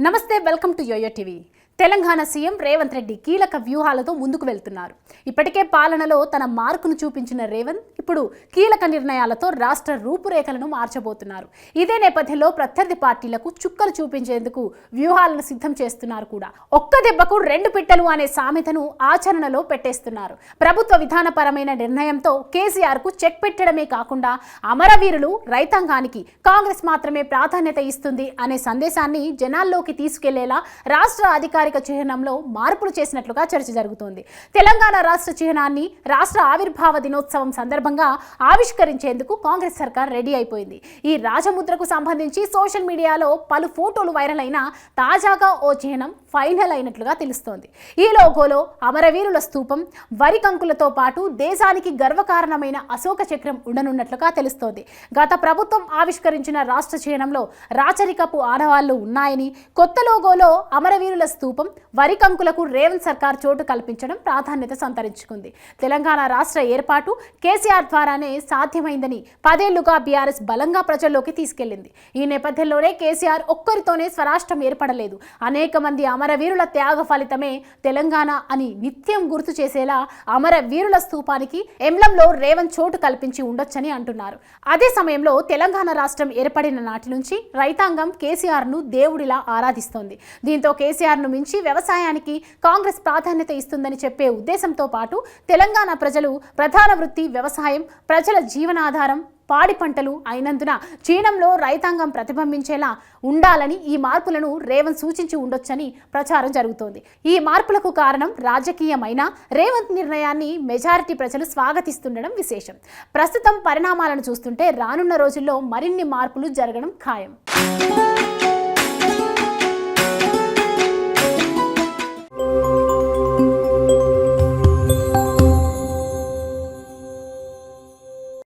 నమస్తే, welcome to YoYo TV. Telangana CM Revanth Reddy కీలక వ్యూహాలతో ముందుకు వెళ్తున్నారు. ఇప్పటికే పాలనలో తన మార్కును చూపించిన రేవంత్ ఇప్పుడు కీలక నిర్ణయాలతో రాష్ట్ర రూపురేఖలను మార్చబోతున్నారు. ఇదే నేపథ్యంలో ప్రత్యర్థి పార్టీలకు చుక్కలు చూపించేందుకు వ్యూహాలను సిద్ధం చేస్తున్నారు కూడా. ఒక్క దెబ్బకు రెండు పిట్టలు అనే సామెతను ఆచరణలో పెట్టేస్తున్నారు. ప్రభుత్వ విధానపరమైన నిర్ణయంతో కేసీఆర్ కు చెక్ పెట్టడమే కాకుండా అమరవీరులు రైతాంగానికి కాంగ్రెస్ మాత్రమే ప్రాధాన్యత ఇస్తుంది అనే సందేశాన్ని జనాల్లోకి తీసుకెళ్లేలా రాష్ట్ర అధికారిక చిహ్నంలో మార్పులు చేసినట్లుగా చర్చ జరుగుతోంది. తెలంగాణ రాష్ట్ర చిహ్నాన్ని రాష్ట్ర ఆవిర్భావ దినోత్సవం సందర్భంగా ఆవిష్కరించేందుకు కాంగ్రెస్ సర్కార్ రెడీ అయిపోయింది. ఈ రాజముద్రకు సంబంధించి సోషల్ మీడియాలో పలు ఫోటోలు వైరల్ అయినా తాజాగా ఓ చిహ్నం ఫైనల్ అయినట్లుగా తెలుస్తోంది. ఈ లోగోలో అమరవీరుల స్తూపం, వరి కంకులతో పాటు దేశానికి గర్వకారణమైన అశోక చక్రం ఉండనున్నట్లుగా తెలుస్తోంది. గత ప్రభుత్వం ఆవిష్కరించిన రాష్ట్ర చిహ్నంలో రాచరికపు ఆనవాళ్లు ఉన్నాయని, కొత్త లోగోలో అమరవీరుల స్తూపం, వరి కంకులకు రేవంత్ సర్కార్ చోటు కల్పించడం ప్రాధాన్యత సంతరించుకుంది. తెలంగాణ రాష్ట్ర ఏర్పాటు కేసీఆర్ ద్వారానే సాధ్యమైందని 10 ఏళ్లుగా బీఆర్ఎస్ బలంగా ప్రజల్లోకి తీసుకెళ్లింది. ఈ నేపథ్యంలోనే కేసీఆర్ ఒక్కరితోనే స్వరాష్ట్రం ఏర్పడలేదు. అనేక మంది అమరవీరుల త్యాగ ఫలితమే తెలంగాణ అని నిత్యం గుర్తు చేసేలా అమరవీరుల స్తూపానికి ఎంబ్లంలో రేవంత్ చోటు కల్పించి ఉండొచ్చని అంటున్నారు. అదే సమయంలో తెలంగాణ రాష్ట్రం ఏర్పడిన నాటి నుంచి రైతాంగం కేసీఆర్ ను దేవుడిలా ఆరాధిస్తోంది. దీంతో కేసీఆర్ ను మించి వ్యవసాయానికి కాంగ్రెస్ ప్రాధాన్యత ఇస్తుందని చెప్పే ఉద్దేశంతో పాటు తెలంగాణ ప్రజలు ప్రధాన వృత్తి వ్యవసాయం, ప్రజల జీవనాధారం పాడి పంటలు అయినందున చీనంలో రైతాంగం ప్రతిబింబించేలా ఉండాలని ఈ మార్పులను రేవంత్ సూచించి ఉండొచ్చని ప్రచారం జరుగుతోంది. ఈ మార్పులకు కారణం రాజకీయమైన రేవంత్ నిర్ణయాన్ని మెజారిటీ ప్రజలు స్వాగతిస్తుండడం విశేషం. ప్రస్తుతం పరిణామాలను చూస్తుంటే రానున్న రోజుల్లో మరిన్ని మార్పులు జరగడం ఖాయం.